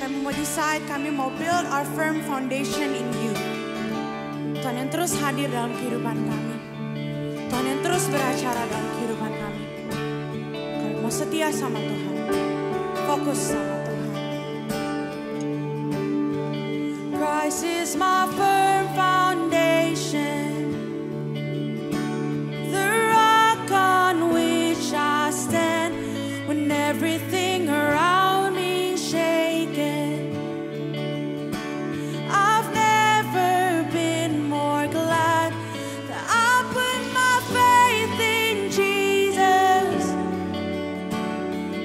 kami mau decide, kami mau build our firm foundation in you. Tuhan yang terus hadir dalam kehidupan kami. Tuhan yang terus beracara dalam kehidupan kami. Kami mau setia sama Tuhan, fokus sama Tuhan. Christ is my firm foundation, the rock on which I stand when everything around me is shaken. I've never been more glad that I put my faith in Jesus.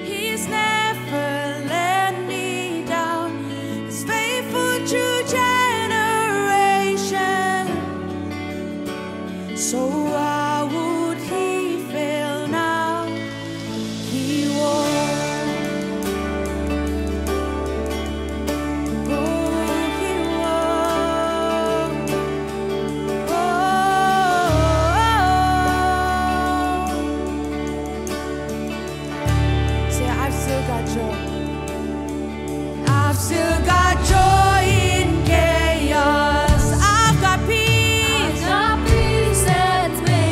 He's never let me down. He's faithful to generation. So why would he fail now? He won't. Oh, he won't. Oh. Say, I've still got joy. I've still got joy in chaos. I've got peace. I've got peace that's made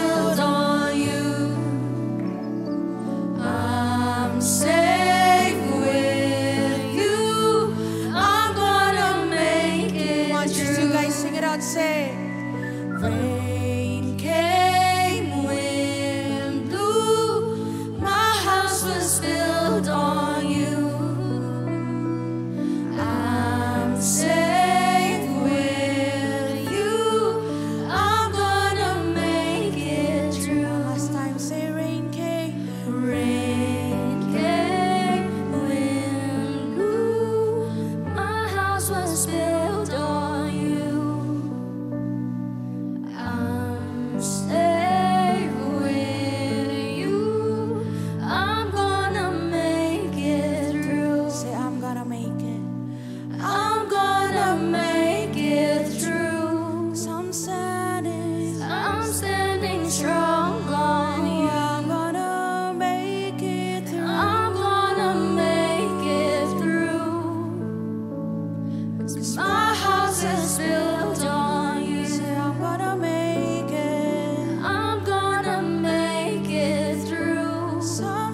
built on you. I'm safe with you. I'm gonna make it Come on, just you through. guys sing it out, say. Rain came, wind blew, my house was built on you. I'm safe with you. I'm gonna make it through. Last time, say rain came. Rain came, wind blew, my house was built on you. I'm safe with you. I'm gonna make it through. Say I'm gonna make it. I'm gonna make it through. 'Cause I'm standing strong on you. I'm gonna make it through. I'm gonna make it through. 'Cause my house is built on you. Say I'm gonna make it. I'm gonna make it through. So I'm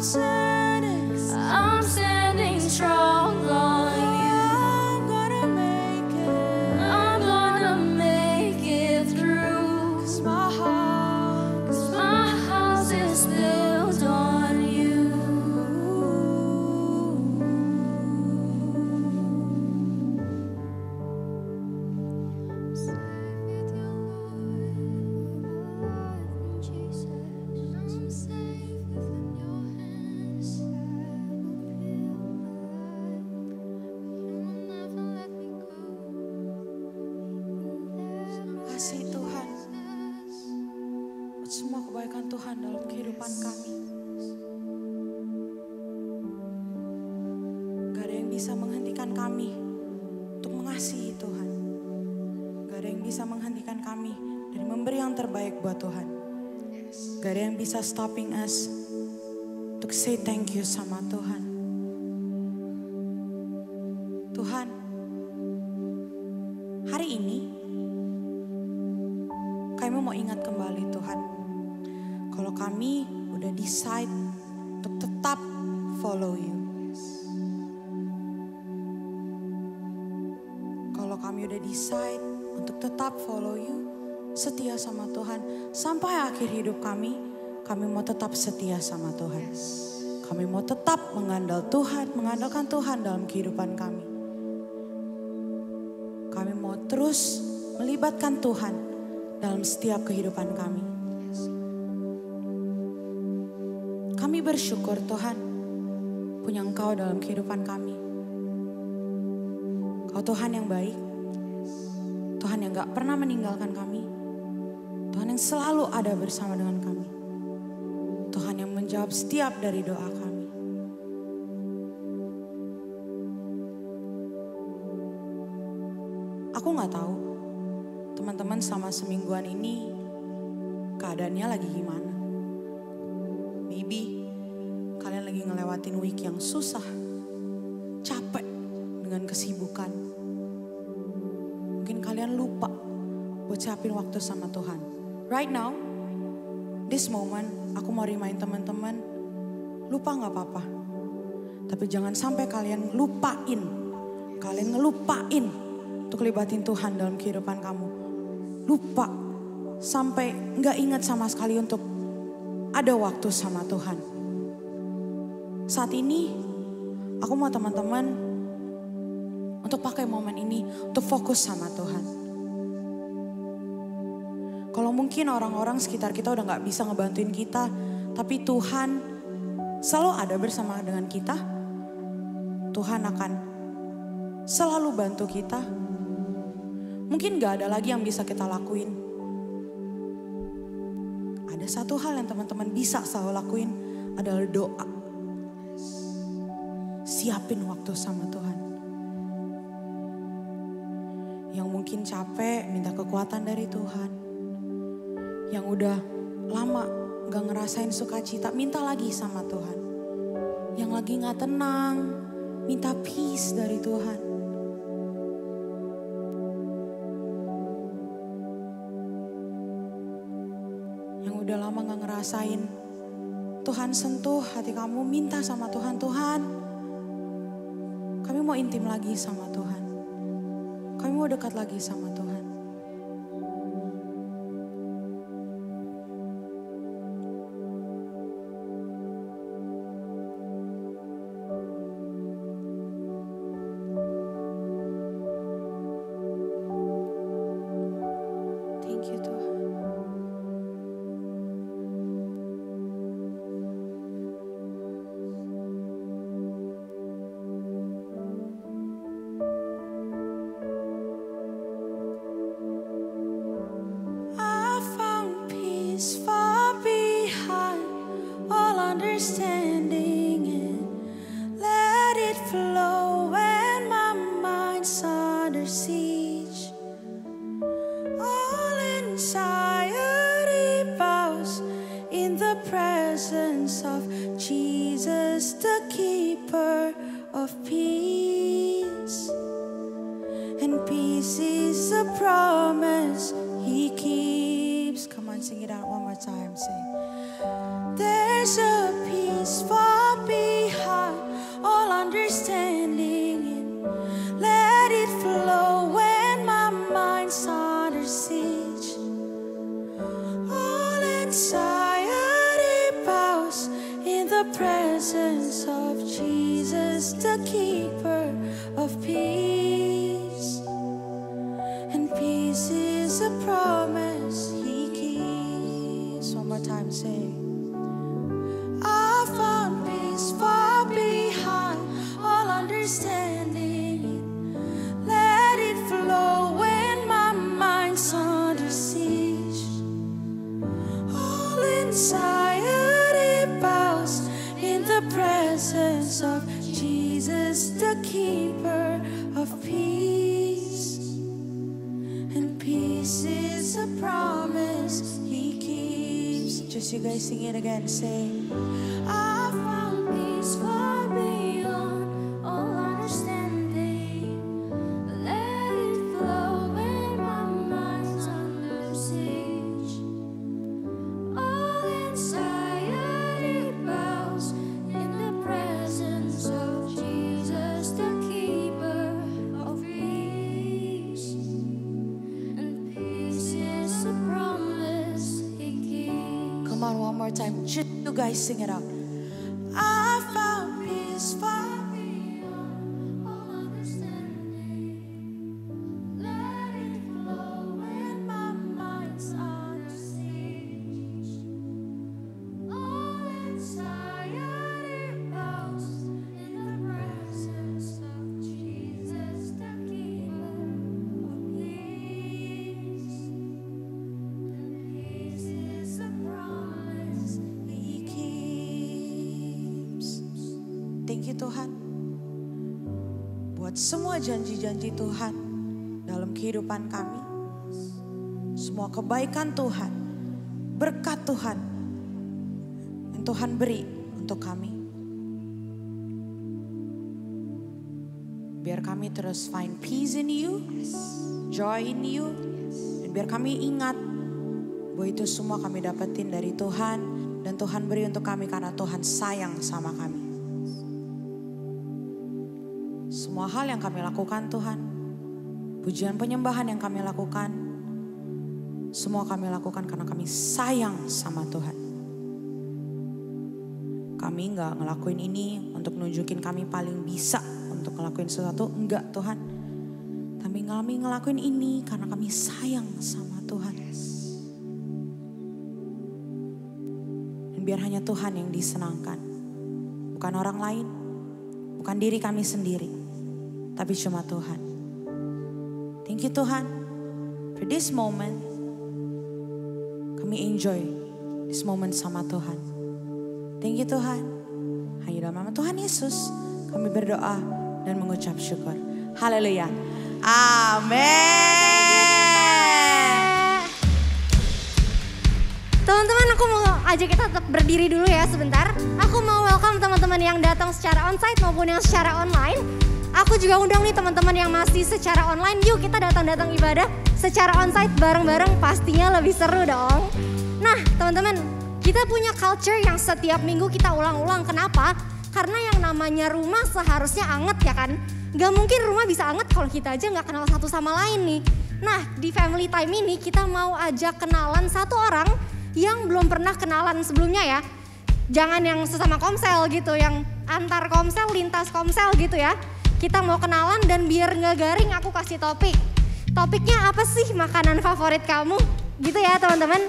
standing strong on you. I'm gonna make it. I'm gonna make it through. 'Cause My house is built on you. kasih Tuhan, buat semua kebaikan Tuhan dalam kehidupan kami. Gak ada yang bisa menghentikan kami untuk mengasihi Tuhan. Gak ada yang bisa menghentikan kami dari memberi yang terbaik buat Tuhan. Gak ada yang bisa stopping us untuk say thank you sama Tuhan. Tuhan, hari ini kami mau ingat kembali Tuhan, kalau kami udah decide untuk tetap follow you. Kalau kami udah decide untuk tetap follow you, setia sama Tuhan, sampai akhir hidup kami mau tetap setia sama Tuhan. Kami mau tetap mengandalkan Tuhan dalam kehidupan kami. Kami mau terus melibatkan Tuhan dalam setiap kehidupan kami. Kami bersyukur Tuhan punya Engkau dalam kehidupan kami. Kau Tuhan yang baik, Tuhan yang gak pernah meninggalkan kami, Tuhan yang selalu ada bersama dengan kami, Tuhan yang menjawab setiap dari doa kami. Aku gak tahu teman-teman selama semingguan ini keadaannya lagi gimana. Maybe kalian lagi ngelewatin week yang susah, capek dengan kesibukan. Mungkin kalian lupa buat siapin waktu sama Tuhan. Right now, this moment, aku mau remind teman-teman, lupa gak apa-apa. Tapi jangan sampai kalian ngelupain untuk libatin Tuhan dalam kehidupan kamu. Lupa sampai gak ingat sama sekali untuk ada waktu sama Tuhan. Saat ini aku mau teman-teman untuk pakai momen ini untuk fokus sama Tuhan. Kalau mungkin orang-orang sekitar kita udah gak bisa ngebantuin kita, tapi Tuhan selalu ada bersama dengan kita. Tuhan akan selalu bantu kita. Mungkin gak ada lagi yang bisa kita lakuin. Ada satu hal yang teman-teman bisa selalu lakuin, adalah doa. Siapin waktu sama Tuhan. Yang mungkin capek, minta kekuatan dari Tuhan. Yang udah lama gak ngerasain sukacita, minta lagi sama Tuhan. Yang lagi gak tenang, minta peace dari Tuhan. udah lama gak ngerasain Tuhan sentuh hati kamu, minta sama Tuhan, Tuhan kami mau intim lagi sama Tuhan. Kami mau dekat lagi sama Tuhan. Thank you Tuhan. Understanding and let it flow when my mind's under siege. All anxiety bows in the presence of Jesus, the keeper of peace. And peace is a promise he keeps. Come on, sing it out one more time. Say, there's a peace far behind all understanding, and let it flow when my mind's under siege. All anxiety bows in the presence of Jesus, the keeper of peace. And peace is a promise he keeps. One more time, say, I found peace far behind all understanding. Let it flow when my mind's under siege. All anxiety bows in the presence of Jesus, the keeper of peace. And peace is a promise he keeps. Just you guys sing it again, say, I found peace far beyond all understanding. Let it flow when my mind's under siege. All anxiety bows in the presence of Jesus, the keeper of peace. And peace is a promise he keeps. Come on, one more time. Just you guys sing it out. I found peace far beyond all understanding. Let it flow when my mind's under siege. All anxiety bows in the presence of Jesus, the keeper of peace. And peace is a promise he keeps. Thank you Tuhan buat semua janji-janji Tuhan dalam kehidupan kami. Semua kebaikan Tuhan, berkat Tuhan yang Tuhan beri untuk kami. Biar kami terus find peace in you, joy in you. Dan biar kami ingat bahwa itu semua kami dapetin dari Tuhan. Dan Tuhan beri untuk kami karena Tuhan sayang sama kami. Semua hal yang kami lakukan Tuhan, pujian penyembahan yang kami lakukan, semua kami lakukan karena kami sayang sama Tuhan. Kami gak ngelakuin ini untuk nunjukin kami paling bisa untuk ngelakuin sesuatu, enggak Tuhan. Tapi kami ngelakuin ini karena kami sayang sama Tuhan. Dan biar hanya Tuhan yang disenangkan, bukan orang lain, bukan diri kami sendiri, tapi cuma Tuhan. Thank you Tuhan for this moment. Kami enjoy this moment sama Tuhan. Thank you Tuhan. Hanya dalam nama Tuhan Yesus kami berdoa dan mengucap syukur. Haleluya. Amin. Teman-teman, aku mau ajak kita tetap berdiri dulu ya sebentar. Aku mau welcome teman-teman yang datang secara onsite maupun yang secara online. Aku juga undang nih teman-teman yang masih secara online. Yuk kita datang-datang ibadah secara onsite bareng-bareng, pastinya lebih seru dong. Nah teman-teman, kita punya culture yang setiap minggu kita ulang-ulang. Kenapa? Karena yang namanya rumah seharusnya anget ya kan. Gak mungkin rumah bisa anget kalau kita aja gak kenal satu sama lain nih. Nah di family time ini kita mau ajak kenalan satu orang yang belum pernah kenalan sebelumnya ya. Jangan yang sesama komsel gitu, yang antar komsel, lintas komsel gitu ya. Kita mau kenalan dan biar gak garing aku kasih topik. Topiknya apa sih makanan favorit kamu? Gitu ya teman-teman.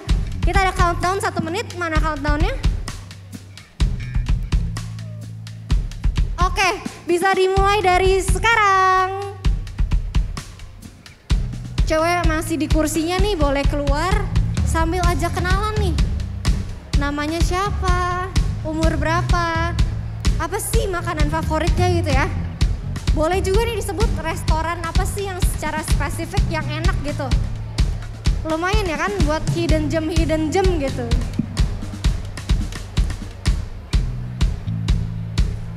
Kita ada countdown 1 menit, mana countdownnya? Oke, bisa dimulai dari sekarang. Cewek masih di kursinya nih, boleh keluar sambil ajak kenalan nih. Namanya siapa? Umur berapa? Apa sih makanan favoritnya gitu ya? Boleh juga nih disebut restoran apa sih yang secara spesifik yang enak gitu. Lumayan ya kan buat hidden gem gitu.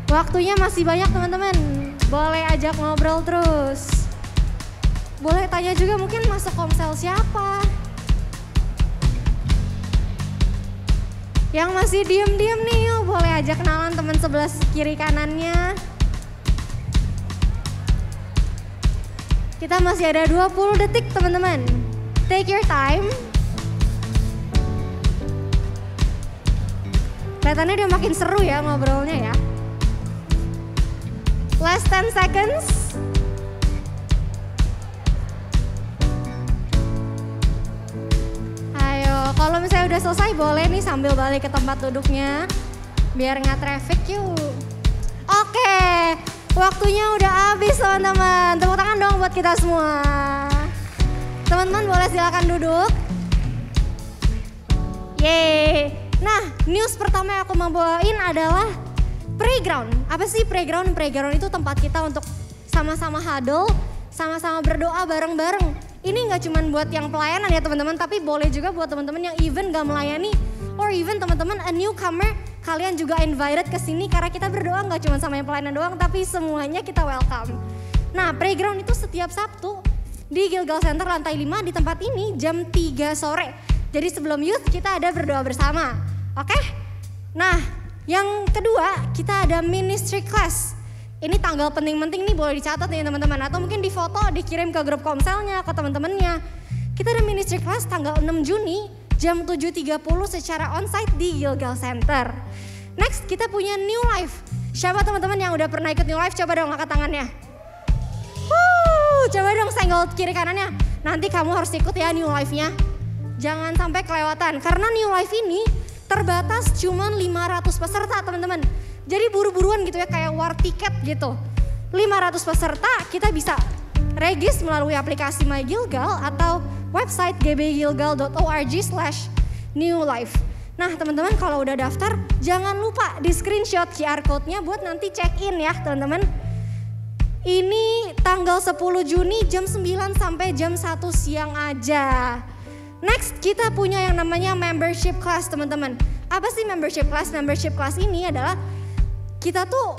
Waktunya masih banyak teman-teman. Boleh ajak ngobrol terus. Boleh tanya juga mungkin masuk komsel siapa. Yang masih diem-diem nih yuk, boleh ajak kenalan teman sebelah kiri kanannya. Kita masih ada 20 detik teman-teman. Take your time. Kelihatannya udah makin seru ya ngobrolnya ya. Last 10 seconds. Ayo, kalau misalnya udah selesai boleh nih sambil balik ke tempat duduknya. Biar nggak traffic yuk. Oke, waktunya udah habis teman-teman. Tepuk tangan dong buat kita semua. Teman-teman boleh silakan duduk. Yeay. Nah, news pertama yang aku mau bawain adalah playground. Apa sih playground? Playground itu tempat kita untuk sama-sama huddle, sama-sama berdoa bareng-bareng. Ini nggak cuma buat yang pelayanan ya teman-teman, tapi boleh juga buat teman-teman yang even gak melayani, or even teman-teman a newcomer, kalian juga invited ke sini karena kita berdoa nggak cuma sama yang pelayanan doang, tapi semuanya kita welcome. Nah, playground itu setiap Sabtu di Gilgal Center lantai 5 di tempat ini jam 3 sore. Jadi sebelum youth kita ada berdoa bersama. Oke? Nah, yang kedua kita ada ministry class. Ini tanggal penting-penting nih boleh dicatat nih teman-teman. Atau mungkin difoto, dikirim ke grup komselnya, ke teman-temannya. Kita ada ministry class tanggal 6 Juni jam 7.30 secara onsite di Gilgal Center. Next kita punya New Life. Siapa teman-teman yang udah pernah ikut New Life? Coba dong angkat tangannya. Coba dong senggol kiri kanannya. Nanti kamu harus ikut ya New Life-nya. Jangan sampai kelewatan. Karena New Life ini terbatas cuma 500 peserta teman-teman. Jadi buru-buruan gitu ya kayak war tiket gitu. 500 peserta kita bisa regis melalui aplikasi My Gilgal atau website gbgilgal.org/newlife. Nah teman-teman kalau udah daftar jangan lupa di screenshot QR code-nya buat nanti check in ya teman-teman. Ini tanggal 10 Juni jam 9 sampai jam 1 siang aja. Next kita punya yang namanya membership class teman-teman. Apa sih membership class? Membership class ini adalah kita tuh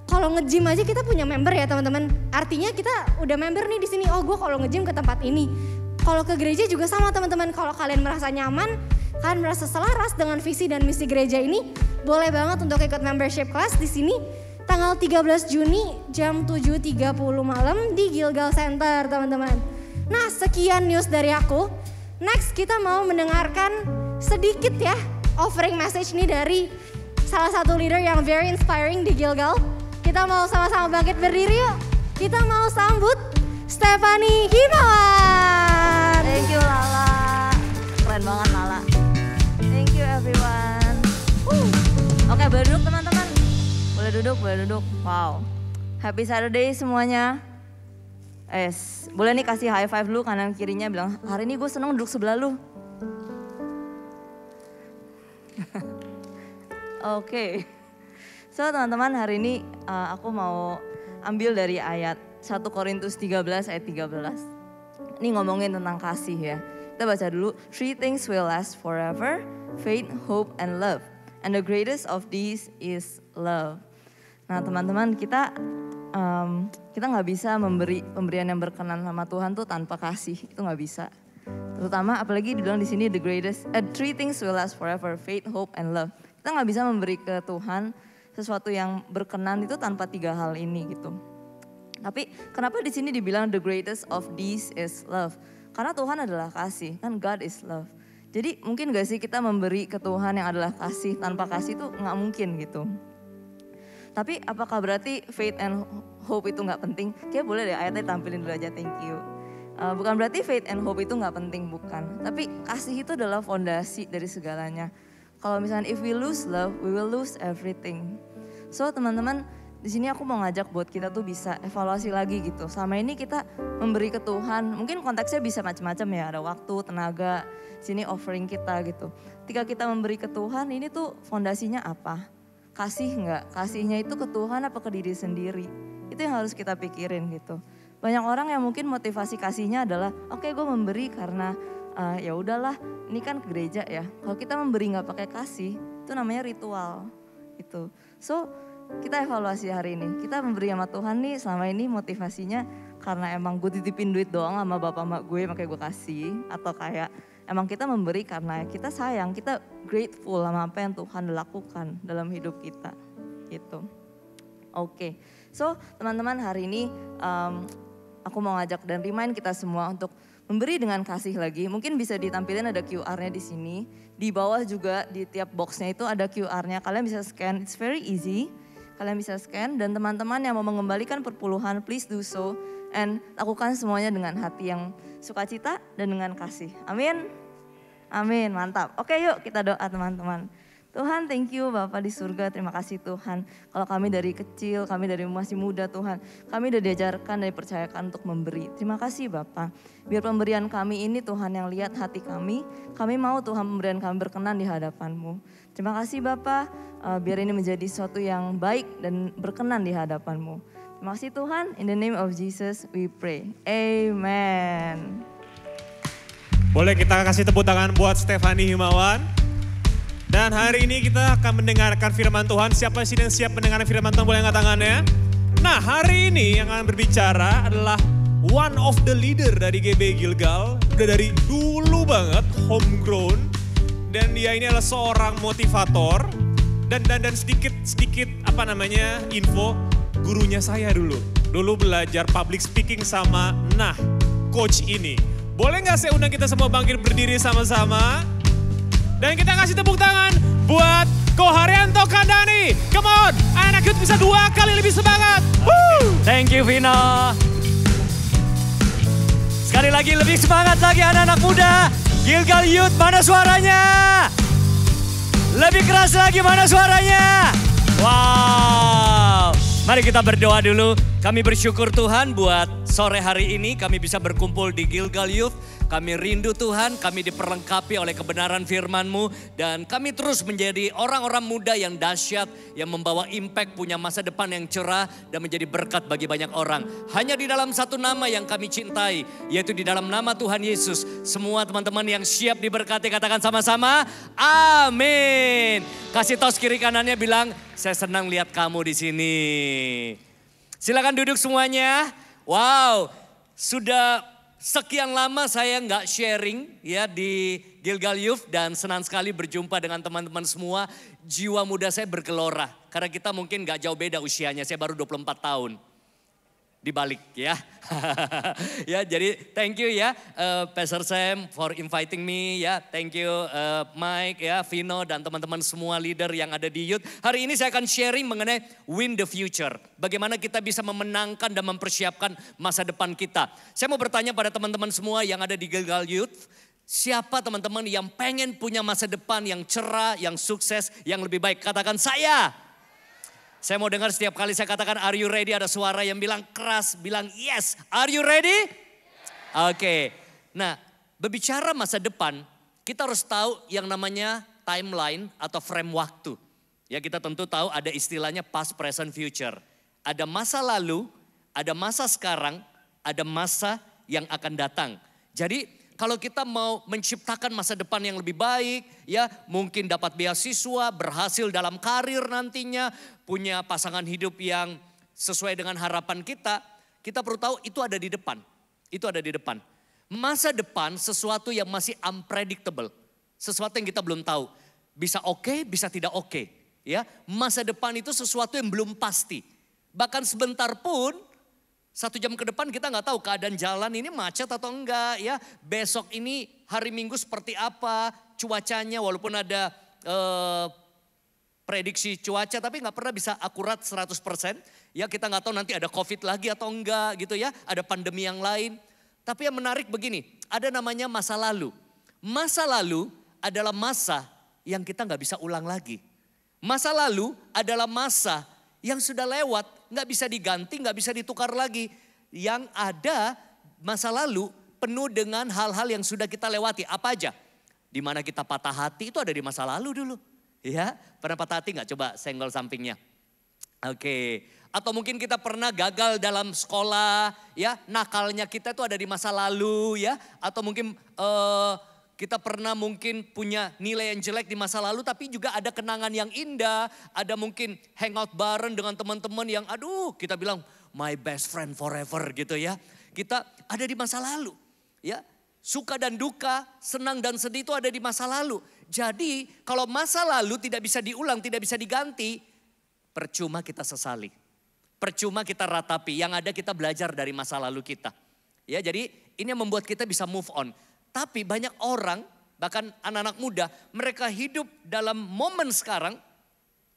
kalau nge-gym aja kita punya member ya teman-teman. Artinya kita udah member nih di sini. Oh gue kalau nge-gym ke tempat ini. Kalau ke gereja juga sama teman-teman. Kalau kalian merasa nyaman, kalian merasa selaras dengan visi dan misi gereja ini, boleh banget untuk ikut membership class di sini. Tanggal 13 Juni jam 7.30 malam di Gilgal Center teman-teman. Nah sekian news dari aku. Next kita mau mendengarkan sedikit ya offering message nih dari salah satu leader yang very inspiring di Gilgal. Kita mau sama-sama bangkit berdiri yuk. Kita mau sambut Stephanie Himawan. Thank you Lala. Keren banget Lala. Thank you everyone. Oke boleh duduk teman-teman. Boleh duduk. Wow. Happy Saturday semuanya. Boleh nih kasih high five dulu kanan kirinya bilang, hari ini gue seneng duduk sebelah lu. Oke. So teman-teman hari ini aku mau ambil dari ayat 1 Korintus 13 ayat 13. Ini ngomongin tentang kasih ya. Kita baca dulu. 3 things will last forever, faith, hope, and love. And the greatest of these is love. Nah teman-teman kita nggak bisa memberi pemberian yang berkenan sama Tuhan tuh tanpa kasih, itu nggak bisa. Terutama apalagi dibilang di sini the greatest, three things will last forever, faith, hope, and love. Kita nggak bisa memberi ke Tuhan sesuatu yang berkenan itu tanpa 3 hal ini gitu. Tapi kenapa di sini dibilang the greatest of these is love? Karena Tuhan adalah kasih, kan God is love. Jadi mungkin gak sih kita memberi ke Tuhan yang adalah kasih, tanpa kasih itu gak mungkin gitu. Tapi apakah berarti faith and hope itu gak penting? Kayak boleh deh ayatnya tampilin dulu aja, thank you. Bukan berarti faith and hope itu gak penting, bukan. Tapi kasih itu adalah fondasi dari segalanya. Kalau misalnya if we lose love, we will lose everything. So teman-teman, di sini aku mau ngajak buat kita tuh bisa evaluasi lagi gitu. Selama ini kita memberi ke Tuhan, mungkin konteksnya bisa macam-macam ya, ada waktu, tenaga, sini offering kita gitu. Ketika kita memberi ke Tuhan, ini tuh fondasinya apa? Kasih enggak? Kasihnya itu ke Tuhan apa ke diri sendiri? Itu yang harus kita pikirin gitu. Banyak orang yang mungkin motivasi kasihnya adalah, oke, gue memberi karena ya udahlah, ini kan ke gereja ya. Kalau kita memberi nggak pakai kasih, itu namanya ritual gitu. So kita evaluasi hari ini, kita memberi sama Tuhan nih selama ini motivasinya karena emang gue titipin duit doang sama bapak emak gue makanya gue kasih. Atau kayak emang kita memberi karena kita sayang, kita grateful sama apa yang Tuhan lakukan dalam hidup kita gitu. Oke, so teman-teman hari ini aku mau ngajak dan remind kita semua untuk memberi dengan kasih lagi. Mungkin bisa ditampilin ada QR-nya di sini. Di bawah juga di tiap box-nya itu ada QR-nya. Kalian bisa scan, it's very easy. Kalian bisa scan dan teman-teman yang mau mengembalikan perpuluhan, please do so. And lakukan semuanya dengan hati yang sukacita dan dengan kasih. Amin. Amin, mantap. Oke yuk kita doa teman-teman. Tuhan thank you Bapak di surga, terima kasih Tuhan. Kalau kami dari kecil, kami dari masih muda Tuhan, kami udah diajarkan dan dipercayakan untuk memberi. Terima kasih Bapak. Biar pemberian kami ini Tuhan yang lihat hati kami mau Tuhan pemberian kami berkenan di hadapan-Mu. Terima kasih Bapak, biar ini menjadi sesuatu yang baik dan berkenan di hadapan-Mu. Terima kasih Tuhan, in the name of Jesus we pray. Amen. Boleh kita kasih tepuk tangan buat Stefani Himawan. Dan hari ini kita akan mendengarkan firman Tuhan. Siapa sih yang siap mendengarkan firman Tuhan? Boleh angkat tangannya. Nah hari ini yang akan berbicara adalah one of the leader dari GB Gilgal. Udah dari dulu banget, homegrown. Dan dia ini adalah seorang motivator. Dan sedikit info, gurunya saya dulu. Dulu belajar public speaking sama coach ini. Boleh gak saya undang kita semua bangkit berdiri sama-sama? Dan kita kasih tepuk tangan buat Ko Haryanto Kandani. Come on, anak youth bisa 2 kali lebih semangat. Woo! Thank you Vino. Sekali lagi lebih semangat lagi anak-anak muda. Gilgal Youth mana suaranya? Lebih keras lagi mana suaranya? Wow. Mari kita berdoa dulu. Kami bersyukur Tuhan buat sore hari ini kami bisa berkumpul di Gilgal Youth. Kami rindu Tuhan, kami diperlengkapi oleh kebenaran firman-Mu. Dan kami terus menjadi orang-orang muda yang dahsyat, yang membawa impact, punya masa depan yang cerah dan menjadi berkat bagi banyak orang. Hanya di dalam satu nama yang kami cintai, yaitu di dalam nama Tuhan Yesus. Semua teman-teman yang siap diberkati katakan sama-sama, amin. Kasih tos kiri kanannya bilang, saya senang lihat kamu di sini. Silakan duduk semuanya. Wow, sudah sekian lama saya nggak sharing ya di Gilgal Youth dan senang sekali berjumpa dengan teman-teman semua. Jiwa muda saya bergelora karena kita mungkin nggak jauh beda usianya. Saya baru 24 tahun. Dibalik ya. Ya jadi thank you ya Pastor Sam for inviting me ya. Thank you Mike ya, Vino dan teman-teman semua leader yang ada di Youth. Hari ini saya akan sharing mengenai win the future. Bagaimana kita bisa memenangkan dan mempersiapkan masa depan kita. Saya mau bertanya pada teman-teman semua yang ada di Gilgal Youth. Siapa teman-teman yang pengen punya masa depan yang cerah, yang sukses, yang lebih baik? Katakan saya. Saya mau dengar setiap kali saya katakan are you ready, ada suara yang bilang keras, bilang yes. Are you ready? Oke. Nah, berbicara masa depan, kita harus tahu yang namanya timeline atau frame waktu. Ya kita tentu tahu ada istilahnya past, present, future. Ada masa lalu, ada masa sekarang, ada masa yang akan datang. Jadi kalau kita mau menciptakan masa depan yang lebih baik, ya mungkin dapat beasiswa, berhasil dalam karir nantinya, punya pasangan hidup yang sesuai dengan harapan kita, kita perlu tahu itu ada di depan. Itu ada di depan. Masa depan sesuatu yang masih unpredictable. Sesuatu yang kita belum tahu. Bisa oke, bisa tidak oke. Ya, masa depan itu sesuatu yang belum pasti. Bahkan sebentar pun, 1 jam ke depan kita nggak tahu keadaan jalan ini macet atau enggak. Ya, besok ini hari Minggu seperti apa, cuacanya walaupun ada prediksi cuaca tapi nggak pernah bisa akurat 100%. Ya, kita nggak tahu nanti ada COVID lagi atau enggak gitu ya, ada pandemi yang lain. Tapi yang menarik begini, ada namanya masa lalu. Masa lalu adalah masa yang kita nggak bisa ulang lagi. Masa lalu adalah masa yang sudah lewat, nggak bisa diganti, nggak bisa ditukar lagi. Yang ada masa lalu penuh dengan hal-hal yang sudah kita lewati. Apa aja? Di mana kita patah hati itu ada di masa lalu dulu. Ya, pernah patah hati nggak? Coba senggol sampingnya. Oke. Atau mungkin kita pernah gagal dalam sekolah, ya nakalnya kita itu ada di masa lalu ya. Atau mungkin kita pernah mungkin punya nilai yang jelek di masa lalu tapi juga ada kenangan yang indah. Ada mungkin hangout bareng dengan teman-teman yang aduh kita bilang my best friend forever gitu ya. Kita ada di masa lalu ya. Suka dan duka, senang dan sedih itu ada di masa lalu. Jadi kalau masa lalu tidak bisa diulang, tidak bisa diganti, percuma kita sesali. Percuma kita ratapi, yang ada kita belajar dari masa lalu kita. Ya, jadi ini yang membuat kita bisa move on. Tapi banyak orang, bahkan anak-anak muda, mereka hidup dalam momen sekarang,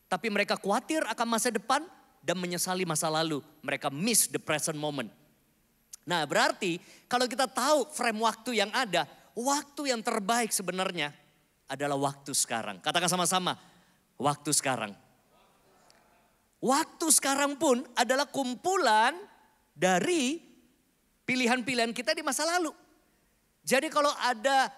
tapi mereka khawatir akan masa depan dan menyesali masa lalu. Mereka miss the present moment. Nah, berarti kalau kita tahu frame waktu yang ada, waktu yang terbaik sebenarnya adalah waktu sekarang. Katakan sama-sama, waktu sekarang. Waktu sekarang pun adalah kumpulan dari pilihan-pilihan kita di masa lalu. Jadi kalau ada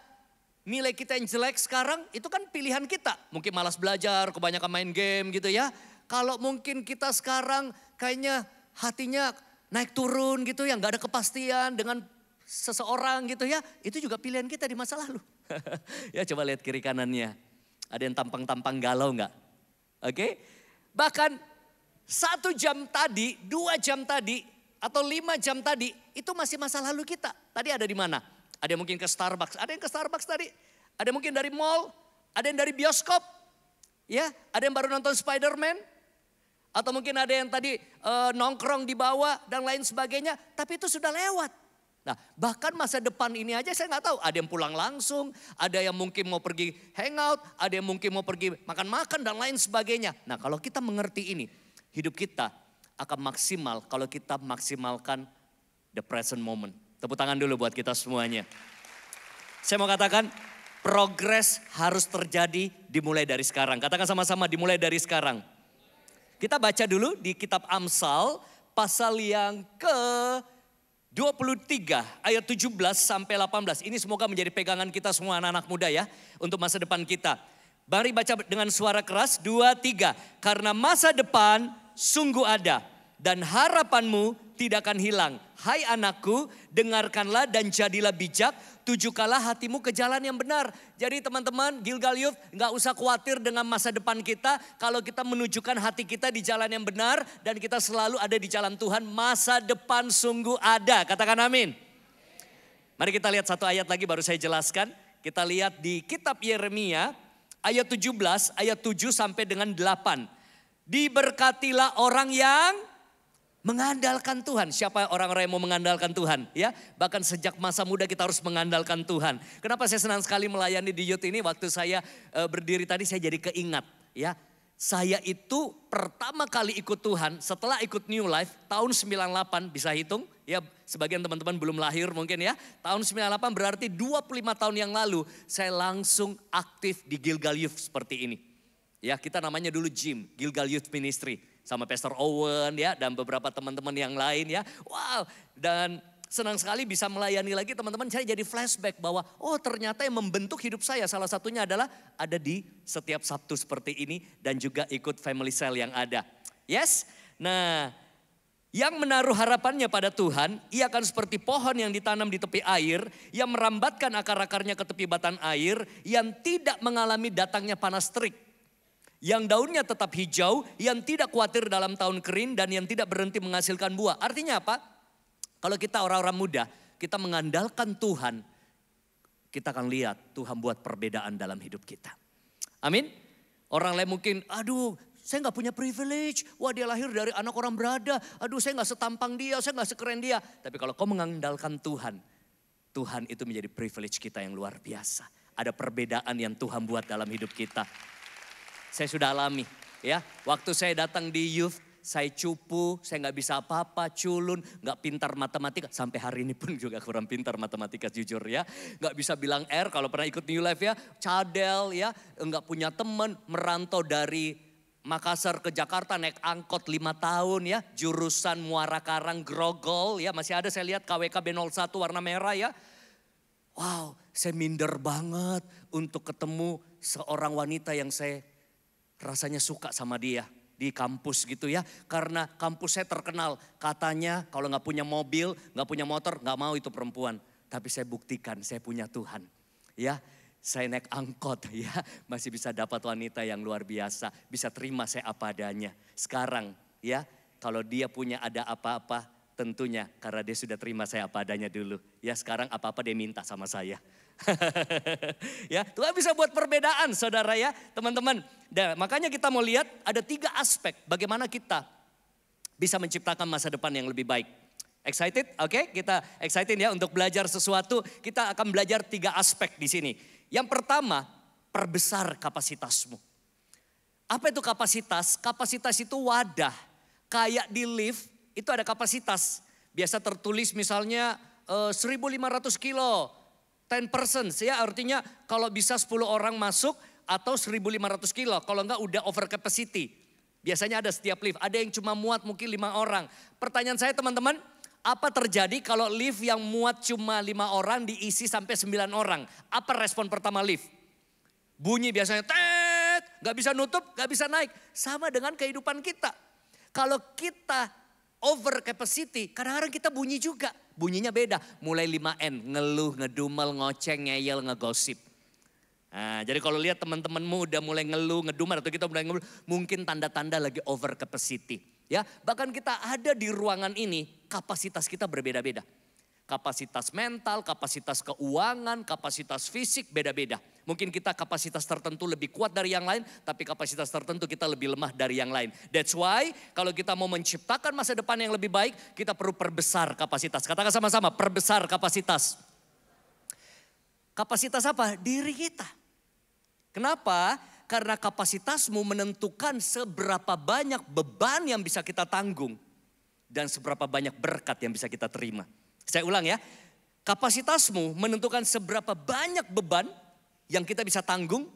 nilai kita yang jelek sekarang, itu kan pilihan kita. Mungkin malas belajar, kebanyakan main game gitu ya. Kalau mungkin kita sekarang kayaknya hatinya naik turun gitu ya, gak ada kepastian dengan seseorang gitu ya. Itu juga pilihan kita di masa lalu. Ya coba lihat kiri kanannya. Ada yang tampang-tampang galau gak? Oke. Bahkan 1 jam tadi, 2 jam tadi, atau 5 jam tadi, itu masih masa lalu kita. Tadi ada di mana? Ada yang mungkin ke Starbucks, ada yang ke Starbucks tadi. Ada yang mungkin dari mall, ada yang dari bioskop. Ya, ada yang baru nonton Spider-Man. Atau mungkin ada yang tadi nongkrong di bawah dan lain sebagainya. Tapi itu sudah lewat. Nah, bahkan masa depan ini aja saya nggak tahu. Ada yang pulang langsung, ada yang mungkin mau pergi hangout, ada yang mungkin mau pergi makan-makan dan lain sebagainya. Nah, kalau kita mengerti ini, hidup kita akan maksimal kalau kita maksimalkan the present moment. Tepuk tangan dulu buat kita semuanya. Saya mau katakan progres harus terjadi dimulai dari sekarang. Katakan sama-sama dimulai dari sekarang. Kita baca dulu di kitab Amsal pasal yang ke-23 ayat 17 sampai 18. Ini semoga menjadi pegangan kita semua anak-anak muda ya untuk masa depan kita. Mari baca dengan suara keras 2, 3. Karena masa depan sungguh ada dan harapanmu tidak akan hilang. Hai anakku, dengarkanlah dan jadilah bijak, tujukanlah hatimu ke jalan yang benar. Jadi teman-teman, Gilgal Youth gak usah khawatir dengan masa depan kita. Kalau kita menunjukkan hati kita di jalan yang benar dan kita selalu ada di jalan Tuhan, masa depan sungguh ada. Katakan amin. Mari kita lihat satu ayat lagi baru saya jelaskan. Kita lihat di kitab Yeremia ayat 17, ayat 7 sampai dengan 8. Diberkatilah orang yang mengandalkan Tuhan. Siapa orang-orang yang mau mengandalkan Tuhan? Ya, bahkan sejak masa muda kita harus mengandalkan Tuhan. Kenapa saya senang sekali melayani di youth ini? Waktu saya berdiri tadi saya jadi keingat. Ya, saya itu pertama kali ikut Tuhan setelah ikut New Life tahun 98, bisa hitung. Ya, sebagian teman-teman belum lahir mungkin ya. Tahun 98 berarti 25 tahun yang lalu saya langsung aktif di Gilgal Youth seperti ini. Ya, kita namanya dulu GYM, Gilgal Youth Ministry. Sama Pastor Owen ya dan beberapa teman-teman yang lain ya. Wow, dan senang sekali bisa melayani lagi teman-teman. Saya jadi flashback bahwa oh ternyata yang membentuk hidup saya salah satunya adalah ada di setiap Sabtu seperti ini. Dan juga ikut family cell yang ada. Yes, nah yang menaruh harapannya pada Tuhan, ia akan seperti pohon yang ditanam di tepi air, yang merambatkan akar-akarnya ke tepi batan air, yang tidak mengalami datangnya panas terik. Yang daunnya tetap hijau, yang tidak khawatir dalam tahun kering dan yang tidak berhenti menghasilkan buah. Artinya apa? Kalau kita orang-orang muda, kita mengandalkan Tuhan, kita akan lihat Tuhan buat perbedaan dalam hidup kita. Amin. Orang lain mungkin, aduh saya gak punya privilege. Wah dia lahir dari anak orang berada. Aduh saya gak setampang dia, saya gak sekeren dia. Tapi kalau kau mengandalkan Tuhan, Tuhan itu menjadi privilege kita yang luar biasa. Ada perbedaan yang Tuhan buat dalam hidup kita. Saya sudah alami ya. Waktu saya datang di youth, saya cupu, saya nggak bisa apa-apa, culun, nggak pintar matematika. Sampai hari ini pun juga kurang pintar matematika jujur ya. Nggak bisa bilang R kalau pernah ikut New Life ya. Cadel ya, nggak punya teman, merantau dari Makassar ke Jakarta naik angkot 5 tahun ya. Jurusan Muara Karang Grogol ya, masih ada saya lihat KWK B01 warna merah ya. Wow, saya minder banget untuk ketemu seorang wanita yang saya rasanya suka sama dia. Di kampus gitu ya. Karena kampus saya terkenal. Katanya kalau gak punya mobil, gak punya motor, gak mau itu perempuan. Tapi saya buktikan saya punya Tuhan. Ya, saya naik angkot ya. Masih bisa dapat wanita yang luar biasa. Bisa terima saya apa adanya. Sekarang ya, kalau dia punya ada apa-apa tentunya karena dia sudah terima saya apa adanya dulu. Ya sekarang apa-apa dia minta sama saya. Ya, Tuhan bisa buat perbedaan saudara ya teman-teman. Dan makanya kita mau lihat ada 3 aspek bagaimana kita bisa menciptakan masa depan yang lebih baik. Excited? Oke, kita excited ya untuk belajar sesuatu. Kita akan belajar 3 aspek di sini. Yang pertama, perbesar kapasitasmu. Apa itu kapasitas? Kapasitas itu wadah. Kayak di lift itu ada kapasitas. Biasa tertulis misalnya 1.500 kilo. 10 persons ya, artinya kalau bisa 10 orang masuk atau 1.500 kilo. Kalau enggak udah over capacity. Biasanya ada setiap lift, ada yang cuma muat mungkin 5 orang. Pertanyaan saya teman-teman, apa terjadi kalau lift yang muat cuma 5 orang diisi sampai 9 orang? Apa respon pertama lift? Bunyi biasanya, tet, gak bisa nutup, gak bisa naik. Sama dengan kehidupan kita. Kalau kita over capacity, kadang-kadang kita bunyi juga. Bunyinya beda, mulai 5N, ngeluh, ngedumel, ngoceng, ngeyel, ngegosip. Nah, jadi kalau lihat teman-temanmu udah mulai ngeluh, ngedumel atau kita mulai ngeluh, mungkin tanda-tanda lagi over capacity. Ya, bahkan kita ada di ruangan ini, kapasitas kita berbeda-beda. Kapasitas mental, kapasitas keuangan, kapasitas fisik beda-beda. Mungkin kita kapasitas tertentu lebih kuat dari yang lain, tapi kapasitas tertentu kita lebih lemah dari yang lain. That's why kalau kita mau menciptakan masa depan yang lebih baik, kita perlu perbesar kapasitas. Katakan sama-sama, perbesar kapasitas. Kapasitas apa? Diri kita. Kenapa? Karena kapasitasmu menentukan seberapa banyak beban yang bisa kita tanggung. Dan seberapa banyak berkat yang bisa kita terima. Saya ulang ya, kapasitasmu menentukan seberapa banyak beban yang kita bisa tanggung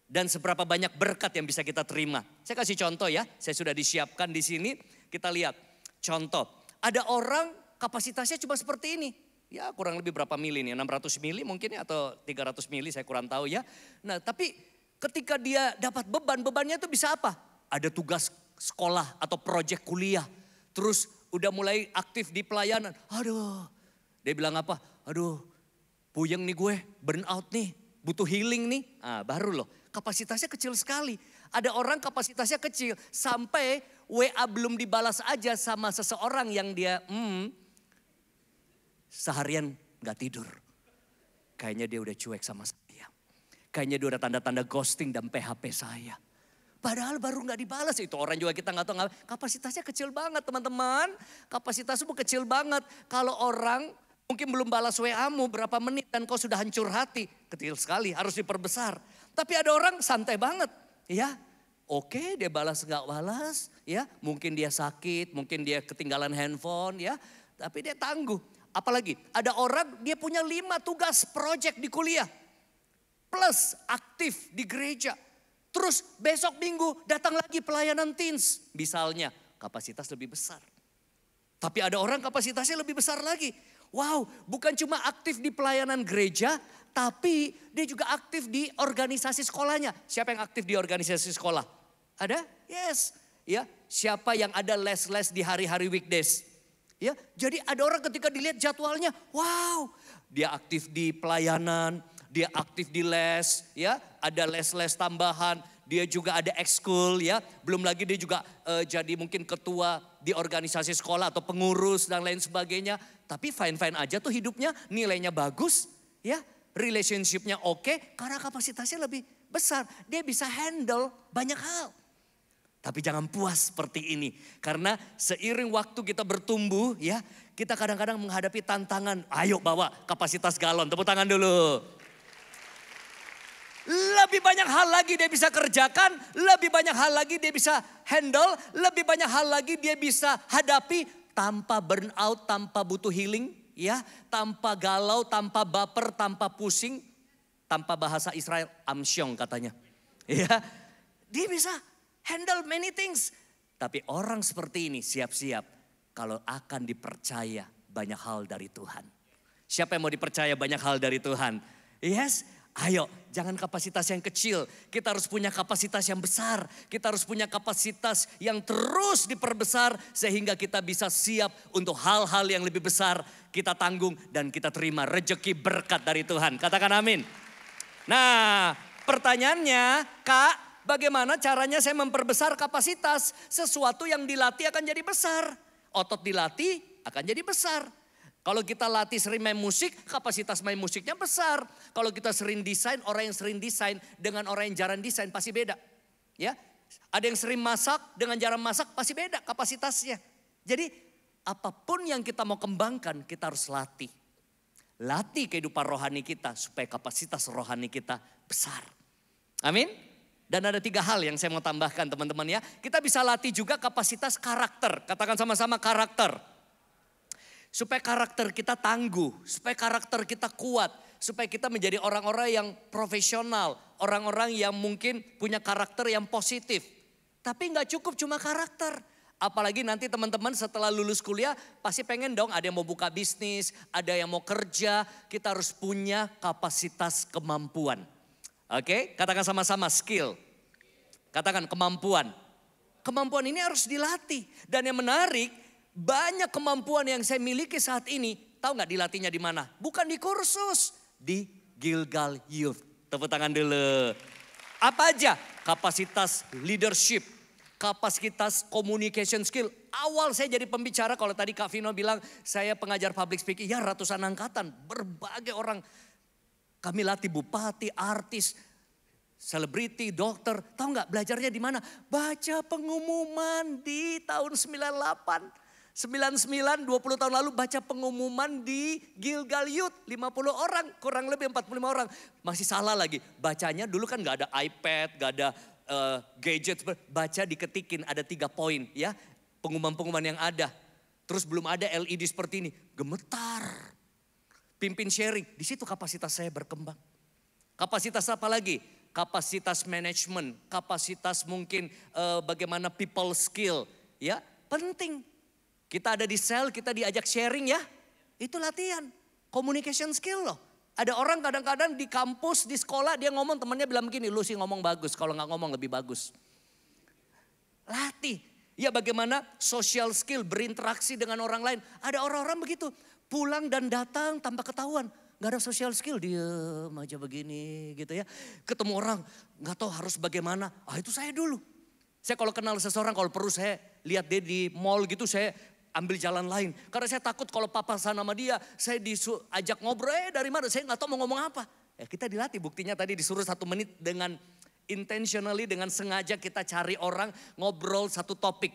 dan seberapa banyak berkat yang bisa kita terima. Saya kasih contoh ya, saya sudah disiapkan di sini. Kita lihat contoh, ada orang kapasitasnya cuma seperti ini. Ya kurang lebih berapa mili nih, 600 mili mungkin ya atau 300 mili saya kurang tahu ya. Nah tapi ketika dia dapat bebannya itu bisa apa? Ada tugas sekolah atau proyek kuliah. Terus udah mulai aktif di pelayanan. Aduh, dia bilang apa? Aduh, puyeng nih gue, burn out nih, butuh healing nih. Ah, baru loh, kapasitasnya kecil sekali. Ada orang kapasitasnya kecil, sampai WA belum dibalas aja sama seseorang yang dia seharian gak tidur. Kayaknya dia udah cuek sama saya. Kayaknya dia udah tanda-tanda ghosting dan PHP saya. Padahal baru gak dibalas, itu orang juga kita gak tahu. Kapasitasnya kecil banget teman-teman. Kapasitasmu kecil banget. Kalau orang mungkin belum balas WA-mu berapa menit dan kau sudah hancur hati. Kecil sekali, harus diperbesar. Tapi ada orang santai banget. Ya, oke dia balas gak balas. Ya, mungkin dia sakit, mungkin dia ketinggalan handphone. Ya, tapi dia tangguh. Apalagi ada orang dia punya 5 tugas project di kuliah. Plus aktif di gereja. Terus besok minggu datang lagi pelayanan teens. Misalnya kapasitas lebih besar. Tapi ada orang kapasitasnya lebih besar lagi. Wow, bukan cuma aktif di pelayanan gereja. Tapi dia juga aktif di organisasi sekolahnya. Siapa yang aktif di organisasi sekolah? Ada? Yes. Ya, siapa yang ada les-les di hari-hari weekdays? Ya, jadi ada orang ketika dilihat jadwalnya, wow, dia aktif di pelayanan, dia aktif di les, ya, ada les-les tambahan, dia juga ada ekskul, ya, belum lagi dia juga jadi mungkin ketua di organisasi sekolah atau pengurus dan lain sebagainya. Tapi fine-fine aja tuh hidupnya, nilainya bagus, ya, relationship-nya oke, karena kapasitasnya lebih besar. Dia bisa handle banyak hal. Tapi jangan puas seperti ini. Karena seiring waktu kita bertumbuh ya, kita kadang-kadang menghadapi tantangan. Ayo bawa kapasitas galon, tepuk tangan dulu. Lebih banyak hal lagi dia bisa kerjakan, lebih banyak hal lagi dia bisa handle, lebih banyak hal lagi dia bisa hadapi tanpa burnout, tanpa butuh healing, ya, tanpa galau, tanpa baper, tanpa pusing, tanpa bahasa Israel amsyong katanya. Ya, dia bisa handle many things. Tapi orang seperti ini siap-siap kalau akan dipercaya banyak hal dari Tuhan. Siapa yang mau dipercaya banyak hal dari Tuhan? Yes, ayo jangan kapasitas yang kecil. Kita harus punya kapasitas yang besar. Kita harus punya kapasitas yang terus diperbesar. Sehingga kita bisa siap untuk hal-hal yang lebih besar. Kita tanggung dan kita terima rejeki berkat dari Tuhan. Katakan amin. Nah pertanyaannya, Kak, bagaimana caranya saya memperbesar kapasitas? Sesuatu yang dilatih akan jadi besar. Otot dilatih akan jadi besar. Kalau kita latih sering main musik, kapasitas main musiknya besar. Kalau kita sering desain, orang yang sering desain dengan orang yang jarang desain pasti beda. Ya, ada yang sering masak dengan jarang masak pasti beda kapasitasnya. Jadi apapun yang kita mau kembangkan kita harus latih. Latih kehidupan rohani kita supaya kapasitas rohani kita besar. Amin. Dan ada 3 hal yang saya mau tambahkan teman-teman ya. Kita bisa latih juga kapasitas karakter. Katakan sama-sama karakter. Supaya karakter kita tangguh, supaya karakter kita kuat. Supaya kita menjadi orang-orang yang profesional. Orang-orang yang mungkin punya karakter yang positif. Tapi gak cukup cuma karakter. Apalagi nanti teman-teman setelah lulus kuliah pasti pengen dong ada yang mau buka bisnis, ada yang mau kerja. Kita harus punya kapasitas kemampuan. Oke, katakan sama-sama skill. Katakan kemampuan. Kemampuan ini harus dilatih. Dan yang menarik, banyak kemampuan yang saya miliki saat ini. Tahu gak dilatihnya di mana? Bukan di kursus. Di Gilgal Youth. Tepuk tangan dulu. Apa aja? Kapasitas leadership. Kapasitas communication skill. Awal saya jadi pembicara, kalau tadi Kak Vino bilang saya pengajar public speaking. Ya ratusan angkatan, berbagai orang. Kami latih bupati, artis, selebriti, dokter. Tahu nggak belajarnya di mana? Baca pengumuman di tahun 98. 99, 20 tahun lalu baca pengumuman di Gilgal Youth. 50 orang, kurang lebih 45 orang. Masih salah lagi. Bacanya dulu kan nggak ada iPad, nggak ada gadget. Baca diketikin ada 3 poin ya. Pengumuman-pengumuman yang ada. Terus belum ada LED seperti ini. Gemetar. Pimpin sharing, di situ kapasitas saya berkembang. Kapasitas apa lagi? Kapasitas manajemen, kapasitas mungkin bagaimana people skill. Ya, penting. Kita ada di sel, kita diajak sharing ya. Itu latihan, communication skill loh. Ada orang kadang-kadang di kampus, di sekolah dia ngomong temannya bilang begini, lu sih ngomong bagus, kalau nggak ngomong lebih bagus. Latih. Ya bagaimana social skill berinteraksi dengan orang lain. Ada orang-orang begitu. Pulang dan datang tanpa ketahuan. Gak ada social skill, diem aja begini gitu ya. Ketemu orang gak tahu harus bagaimana. Itu saya dulu. Saya kalau kenal seseorang, kalau perlu saya lihat dia di mall gitu, saya ambil jalan lain. Karena saya takut kalau papasan sama dia, saya diajak ngobrol, dari mana, saya gak tahu mau ngomong apa. Ya kita dilatih, buktinya tadi disuruh 1 menit dengan intentionally, dengan sengaja kita cari orang ngobrol satu topik.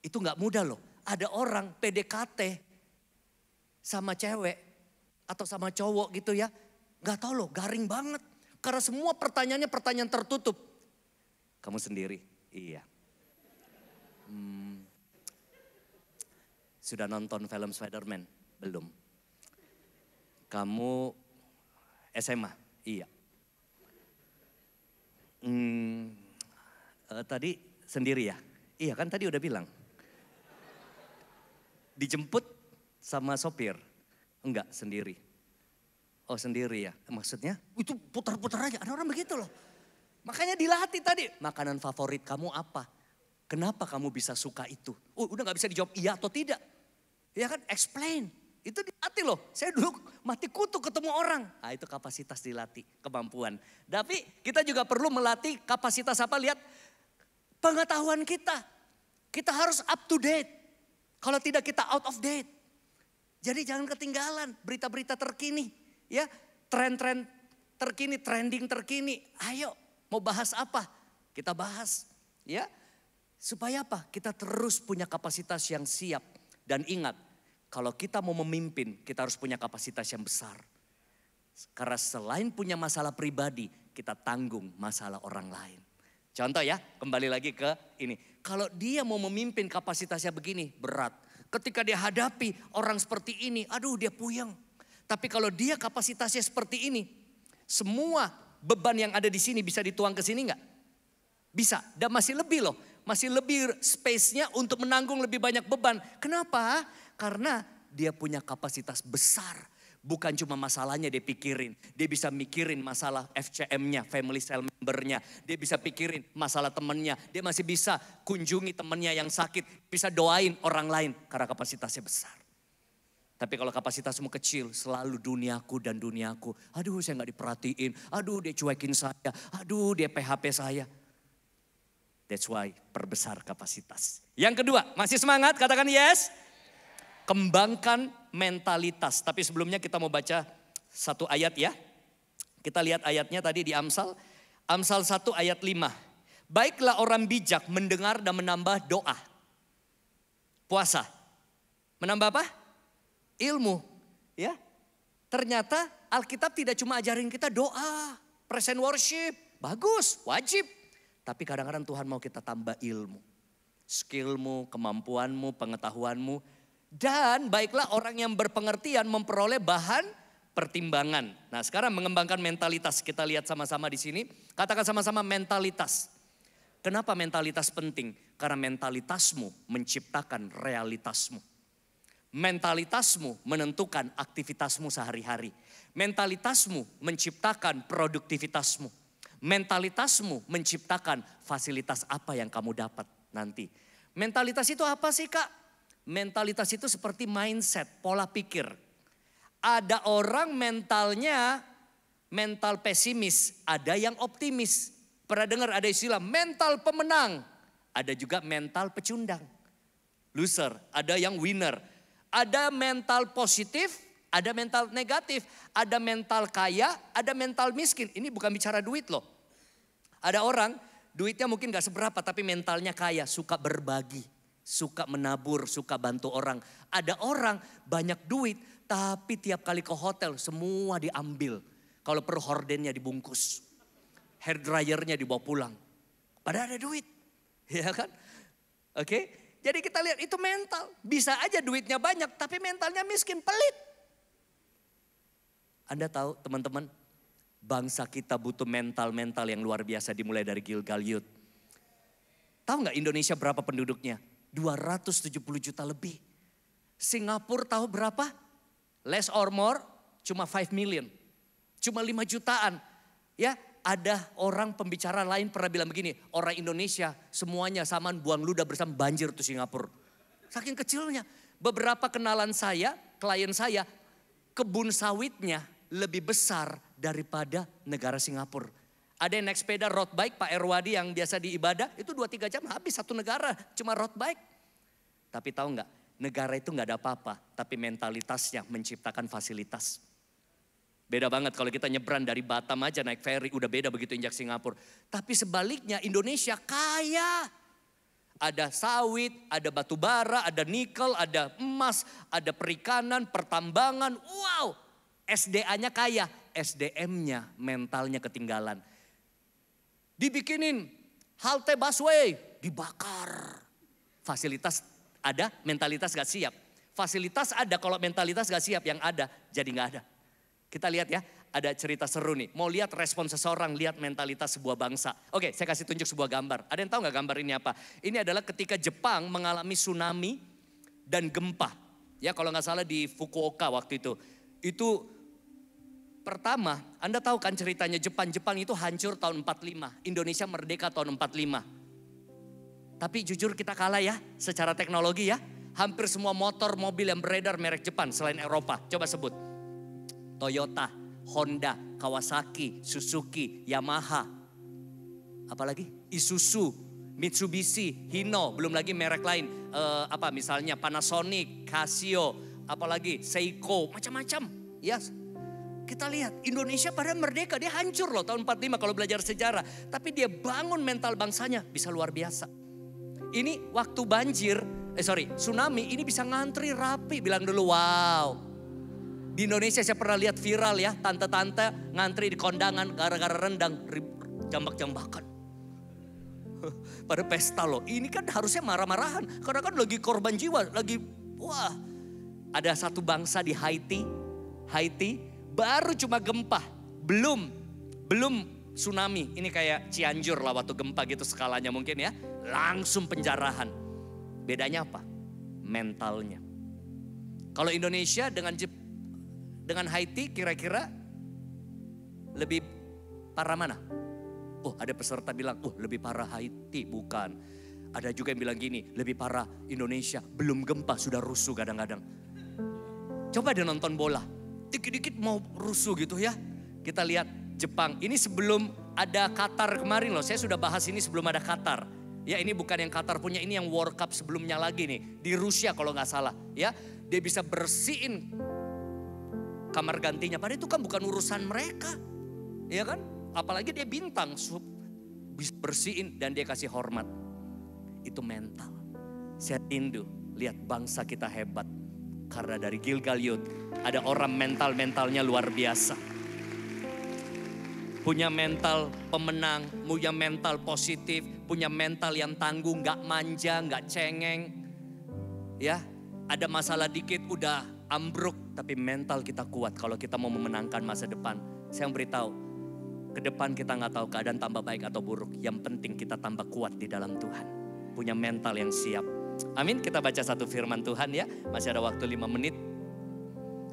Itu gak mudah loh. Ada orang PDKT sama cewek atau sama cowok gitu ya. Gak tahu loh, garing banget. Karena semua pertanyaannya pertanyaan tertutup. Kamu sendiri? Iya. Sudah nonton film Spider-Man? Belum. Kamu SMA? Iya. Tadi sendiri ya? Iya kan tadi udah bilang. Dijemput sama sopir? Enggak, sendiri. Oh sendiri ya, maksudnya itu putar-putar aja, ada orang begitu loh. Makanya dilatih tadi, makanan favorit kamu apa? Kenapa kamu bisa suka itu? Udah gak bisa dijawab iya atau tidak. Ya kan, explain. Itu dilatih loh, saya dulu mati kutu ketemu orang. Itu kapasitas dilatih, kemampuan. Tapi kita juga perlu melatih kapasitas apa, lihat. Pengetahuan kita. Kita harus up to date. Kalau tidak kita out of date. Jadi jangan ketinggalan berita-berita terkini. Ya, tren-tren terkini, trending terkini. Ayo, mau bahas apa? Kita bahas. Ya, supaya apa? Kita terus punya kapasitas yang siap. Dan ingat, kalau kita mau memimpin, kita harus punya kapasitas yang besar. Karena selain punya masalah pribadi, kita tanggung masalah orang lain. Contoh ya, kembali lagi ke ini. Kalau dia mau memimpin kapasitasnya begini, berat. Ketika dia hadapi orang seperti ini, aduh dia puyeng. Tapi kalau dia kapasitasnya seperti ini, semua beban yang ada di sini bisa dituang ke sini enggak? Bisa, dan masih lebih loh. Masih lebih space-nya untuk menanggung lebih banyak beban. Kenapa? Karena dia punya kapasitas besar. Bukan cuma masalahnya dia pikirin. Dia bisa mikirin masalah FCM-nya, family cell member-nya. Dia bisa pikirin masalah temennya. Dia masih bisa kunjungi temennya yang sakit. Bisa doain orang lain karena kapasitasnya besar. Tapi kalau kapasitasmu kecil, selalu duniaku dan duniaku. Aduh saya gak diperhatiin. Aduh dia cuekin saya. Aduh dia PHP saya. That's why perbesar kapasitas. Yang kedua, masih semangat? Katakan yes. Kembangkan mentalitas. Tapi sebelumnya kita mau baca satu ayat ya. Kita lihat ayatnya tadi di Amsal. Amsal 1 ayat 5. Baiklah orang bijak mendengar dan menambah doa. Puasa. Menambah apa? Ilmu. Ya. Ternyata Alkitab tidak cuma ajarin kita doa. Present worship. Bagus, wajib. Tapi kadang-kadang Tuhan mau kita tambah ilmu. Skillmu, kemampuanmu, pengetahuanmu. Dan baiklah orang yang berpengertian memperoleh bahan pertimbangan. Nah sekarang mengembangkan mentalitas. Kita lihat sama-sama di sini. Katakan sama-sama mentalitas. Kenapa mentalitas penting? Karena mentalitasmu menciptakan realitasmu. Mentalitasmu menentukan aktivitasmu sehari-hari. Mentalitasmu menciptakan produktivitasmu. Mentalitasmu menciptakan fasilitas apa yang kamu dapat nanti. Mentalitas itu apa sih Kak? Mentalitas itu seperti mindset, pola pikir. Ada orang mentalnya mental pesimis, ada yang optimis. Pernah dengar ada istilah mental pemenang, ada juga mental pecundang. Loser, ada yang winner. Ada mental positif, ada mental negatif. Ada mental kaya, ada mental miskin. Ini bukan bicara duit loh. Ada orang duitnya mungkin gak seberapa tapi mentalnya kaya, suka berbagi. Suka menabur, suka bantu orang. Ada orang banyak duit tapi tiap kali ke hotel semua diambil. Kalau perlu hordennya dibungkus. Hair dryernya dibawa pulang. Padahal ada duit. Ya kan? Oke. Jadi kita lihat itu mental. Bisa aja duitnya banyak tapi mentalnya miskin, pelit. Anda tahu teman-teman, bangsa kita butuh mental-mental yang luar biasa dimulai dari Gilgal Youth. Tahu gak Indonesia berapa penduduknya? 270 juta lebih. Singapura tahu berapa? Less or more, cuma 5 million. Cuma 5 jutaan. Ya, ada orang pembicara lain pernah bilang begini, orang Indonesia semuanya samaan buang ludah bersama banjir tuh Singapura. Saking kecilnya. Beberapa kenalan saya, klien saya, kebun sawitnya lebih besar daripada negara Singapura. Ada yang naik sepeda road bike, Pak Erwadi yang biasa di ibadah, itu 2-3 jam habis satu negara, cuma road bike. Tapi tahu nggak, negara itu nggak ada apa-apa, tapi mentalitasnya menciptakan fasilitas. Beda banget kalau kita nyebrang dari Batam aja naik ferry, udah beda begitu injak Singapura. Tapi sebaliknya Indonesia kaya. Ada sawit, ada batu bara, ada nikel, ada emas, ada perikanan, pertambangan, wow. SDA-nya kaya, SDM-nya mentalnya ketinggalan. Dibikinin halte busway, dibakar. Fasilitas ada, mentalitas gak siap. Fasilitas ada, kalau mentalitas gak siap yang ada jadi gak ada. Kita lihat ya, ada cerita seru nih. Mau lihat respon seseorang, lihat mentalitas sebuah bangsa. Oke, saya kasih tunjuk sebuah gambar. Ada yang tahu gak gambar ini apa? Ini adalah ketika Jepang mengalami tsunami dan gempa. Ya kalau gak salah di Fukuoka waktu itu. Itu pertama, Anda tahu kan ceritanya Jepang itu hancur tahun 45. Indonesia merdeka tahun 45. Tapi jujur kita kalah ya secara teknologi ya. Hampir semua motor, mobil yang beredar merek Jepang selain Eropa. Coba sebut. Toyota, Honda, Kawasaki, Suzuki, Yamaha. Apalagi? Isuzu. Mitsubishi, Hino, belum lagi merek lain. Misalnya Panasonic, Casio, apalagi Seiko, macam-macam. Ya, kita lihat Indonesia pada merdeka, dia hancur loh tahun 45 kalau belajar sejarah. Tapi dia bangun mental bangsanya, bisa luar biasa. Ini waktu tsunami ini bisa ngantri rapi, bilang dulu wow. Di Indonesia saya pernah lihat viral ya, tante-tante ngantri di kondangan gara-gara rendang, jambak-jambakan. Pada pesta loh, ini kan harusnya marah-marahan karena kan lagi korban jiwa, ada satu bangsa di Haiti baru cuma gempa, belum tsunami. Ini kayak Cianjur lah waktu gempa gitu skalanya mungkin ya, langsung penjarahan. Bedanya apa? Mentalnya. Kalau Indonesia dengan Haiti kira-kira lebih parah mana? Ada peserta bilang, lebih parah Haiti. Bukan. Ada juga yang bilang gini, lebih parah Indonesia. Belum gempa sudah rusuh kadang-kadang. Coba dia nonton bola. Dikit-dikit mau rusuh gitu ya. Kita lihat Jepang. Ini sebelum ada Qatar kemarin loh. Saya sudah bahas ini sebelum ada Qatar. Ya ini bukan yang Qatar punya, ini yang World Cup sebelumnya lagi nih. Di Rusia kalau nggak salah. Ya, dia bisa bersihin kamar gantinya. Padahal itu kan bukan urusan mereka. Ya kan? Apalagi dia bintang, bisa bersihin dan dia kasih hormat. Itu mental. Saya rindu lihat bangsa kita hebat. Karena dari Gilgal Youth ada orang mentalnya luar biasa. Punya mental pemenang, punya mental positif, punya mental yang tangguh, gak manja, gak cengeng. Ya, ada masalah dikit udah ambruk, tapi mental kita kuat kalau kita mau memenangkan masa depan. Saya beritahu, ke depan kita nggak tahu keadaan tambah baik atau buruk. Yang penting kita tambah kuat di dalam Tuhan. Punya mental yang siap. Amin. Kita baca satu firman Tuhan ya. Masih ada waktu 5 menit.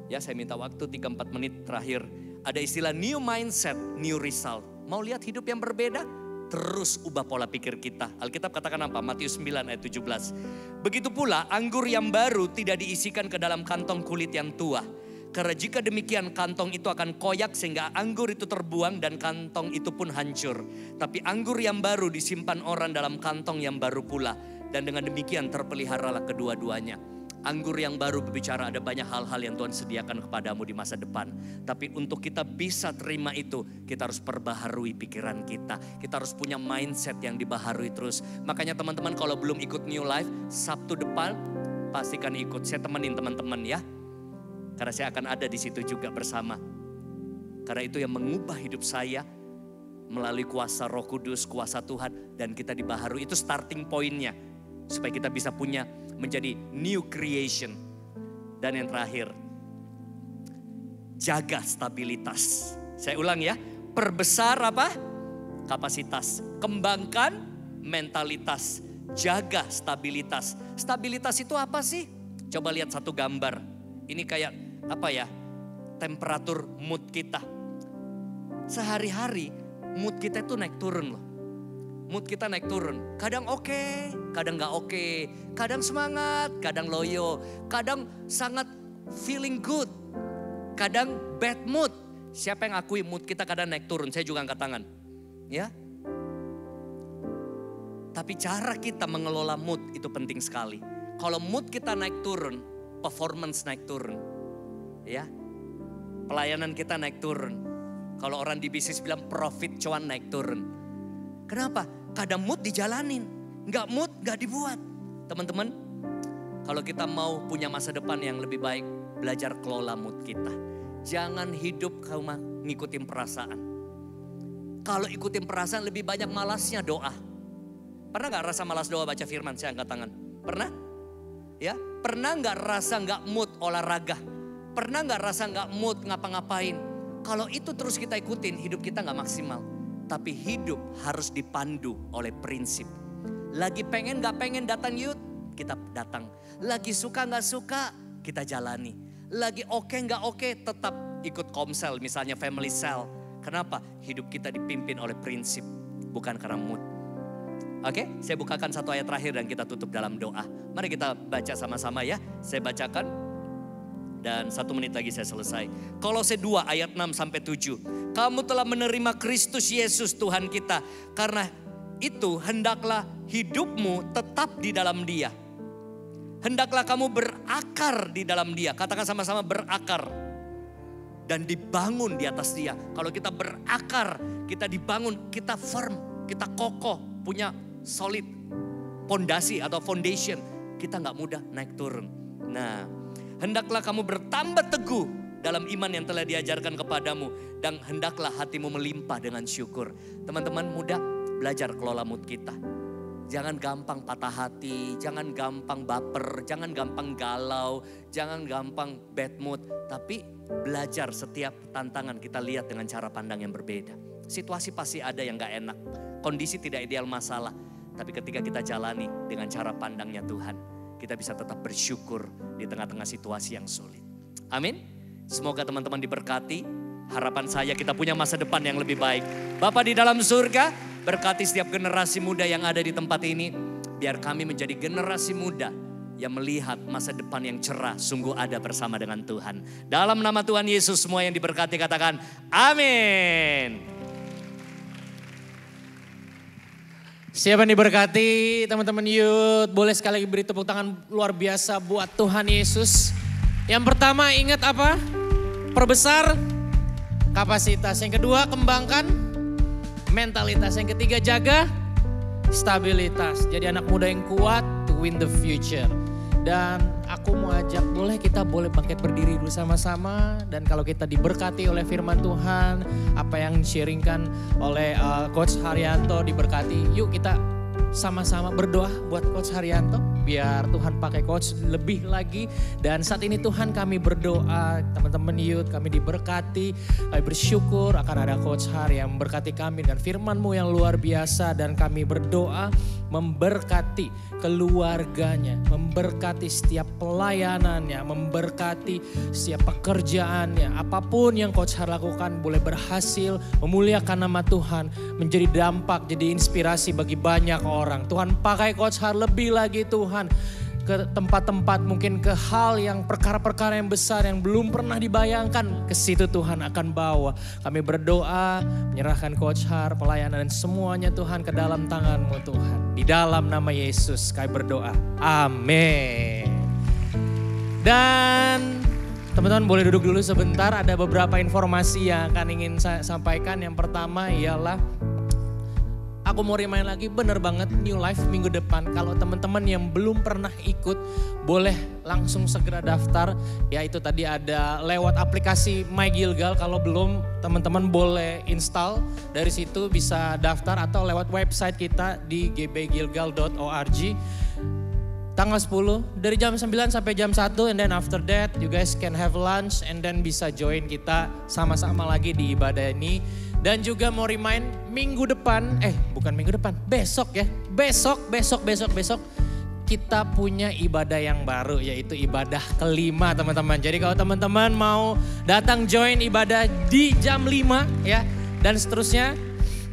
Ya, saya minta waktu 3-4 menit terakhir. Ada istilah new mindset, new result. Mau lihat hidup yang berbeda? Terus ubah pola pikir kita. Alkitab katakan apa? Matius 9 ayat 17. Begitu pula anggur yang baru tidak diisikan ke dalam kantong kulit yang tua. Karena jika demikian kantong itu akan koyak sehingga anggur itu terbuang dan kantong itu pun hancur. Tapi anggur yang baru disimpan orang dalam kantong yang baru pula. Dan dengan demikian terpeliharalah kedua-duanya. Anggur yang baru berbicara ada banyak hal-hal yang Tuhan sediakan kepadamu di masa depan. Tapi untuk kita bisa terima itu, kita harus perbaharui pikiran kita. Kita harus punya mindset yang dibaharui terus. Makanya teman-teman kalau belum ikut New Life, Sabtu depan pastikan ikut. Saya temenin teman-teman ya. Karena saya akan ada di situ juga bersama. Karena itu yang mengubah hidup saya melalui kuasa Roh Kudus, kuasa Tuhan. Dan kita dibaharui, itu starting pointnya. Supaya kita bisa punya menjadi new creation. Dan yang terakhir, jaga stabilitas. Saya ulang ya, perbesar apa? Kapasitas. Kembangkan mentalitas. Jaga stabilitas. Stabilitas itu apa sih? Coba lihat satu gambar. Ini kayak temperatur mood kita. Sehari-hari mood kita itu naik turun loh. Mood kita naik turun. Kadang oke, kadang gak oke. Kadang semangat, kadang loyo. Kadang sangat feeling good. Kadang bad mood. Siapa yang akui mood kita kadang naik turun? Saya juga angkat tangan. Ya. Tapi cara kita mengelola mood itu penting sekali. Kalau mood kita naik turun, performance naik turun. Ya. Pelayanan kita naik turun. Kalau orang di bisnis bilang profit cuan naik turun. Kenapa? Kadang mood dijalanin. Enggak mood enggak dibuat. Teman-teman, kalau kita mau punya masa depan yang lebih baik, belajar kelola mood kita. Jangan hidup cuma ngikutin perasaan. Kalau ikutin perasaan lebih banyak malasnya doa. Pernah gak rasa malas doa baca firman? Saya angkat tangan. Pernah? Ya, pernah gak rasa gak mood olahraga? Pernah gak rasa gak mood ngapa-ngapain? Kalau itu terus kita ikutin, hidup kita gak maksimal. Tapi hidup harus dipandu oleh prinsip. Lagi pengen gak pengen datang youth, kita datang. Lagi suka gak suka, kita jalani. Lagi oke gak oke, tetap ikut komsel, misalnya family cell. Kenapa? Hidup kita dipimpin oleh prinsip, bukan karena mood. Oke, saya bukakan satu ayat terakhir dan kita tutup dalam doa. Mari kita baca sama-sama ya. Saya bacakan dan 1 menit lagi saya selesai. Kolose 2 ayat 6-7. Kamu telah menerima Kristus Yesus Tuhan kita. Karena itu hendaklah hidupmu tetap di dalam Dia. Hendaklah kamu berakar di dalam Dia. Katakan sama-sama berakar. Dan dibangun di atas Dia. Kalau kita berakar, kita dibangun, kita firm, kita kokoh, punya solid fondasi atau foundation. Kita gak mudah naik turun. Nah, hendaklah kamu bertambah teguh dalam iman yang telah diajarkan kepadamu. Dan hendaklah hatimu melimpah dengan syukur. Teman-teman muda, belajar kelola mood kita. Jangan gampang patah hati, jangan gampang baper, jangan gampang galau, jangan gampang bad mood. Tapi belajar setiap tantangan kita lihat dengan cara pandang yang berbeda. Situasi pasti ada yang gak enak, kondisi tidak ideal masalah. Tapi ketika kita jalani dengan cara pandangnya Tuhan, kita bisa tetap bersyukur di tengah-tengah situasi yang sulit. Amin. Semoga teman-teman diberkati. Harapan saya kita punya masa depan yang lebih baik. Bapa di dalam surga, berkati setiap generasi muda yang ada di tempat ini. Biar kami menjadi generasi muda yang melihat masa depan yang cerah sungguh ada bersama dengan Tuhan. Dalam nama Tuhan Yesus semua yang diberkati katakan amin. Siapa yang diberkati teman-teman youth, boleh sekali lagi beri tepuk tangan luar biasa buat Tuhan Yesus. Yang pertama ingat apa? Perbesar kapasitas. Yang kedua kembangkan mentalitas. Yang ketiga jaga stabilitas. Jadi anak muda yang kuat to win the future. Dan aku mau ajak kita boleh bangkit berdiri dulu sama-sama. Dan kalau kita diberkati oleh firman Tuhan, apa yang sharingkan oleh Coach Haryanto diberkati. Yuk kita sama-sama berdoa buat Coach Haryanto. Biar Tuhan pakai Coach lebih lagi. Dan saat ini Tuhan kami berdoa, teman-teman youth kami diberkati. Kami bersyukur akan ada Coach Har yang memberkati kami dengan firman-Mu yang luar biasa. Dan kami berdoa memberkati keluarganya, memberkati setiap pelayanannya, memberkati setiap pekerjaannya. Apapun yang Coach Har lakukan boleh berhasil, memuliakan nama Tuhan, menjadi dampak, jadi inspirasi bagi banyak orang. Tuhan pakai Coach Har lebih lagi Tuhan. Ke tempat-tempat mungkin ke hal yang perkara-perkara yang besar yang belum pernah dibayangkan. Ke situ Tuhan akan bawa. Kami berdoa menyerahkan Coach Har, pelayanan dan semuanya Tuhan ke dalam tangan-Mu Tuhan. Di dalam nama Yesus kami berdoa. Amin. Dan teman-teman boleh duduk dulu sebentar. Ada beberapa informasi yang akan ingin saya sampaikan. Yang pertama ialah aku mau remind lagi, bener banget New Life minggu depan. Kalau teman-teman yang belum pernah ikut, boleh langsung segera daftar. Ya itu tadi ada lewat aplikasi My Gilgal. Kalau belum, teman-teman boleh install. Dari situ bisa daftar atau lewat website kita di gbgilgal.org. Tanggal 10 dari jam 9 sampai jam 1 and then after that you guys can have lunch and then bisa join kita sama-sama lagi di ibadah ini. Dan juga mau remind minggu depan, bukan minggu depan, besok ya. Besok kita punya ibadah yang baru yaitu ibadah kelima teman-teman. Jadi kalau teman-teman mau datang join ibadah di jam 5 ya dan seterusnya,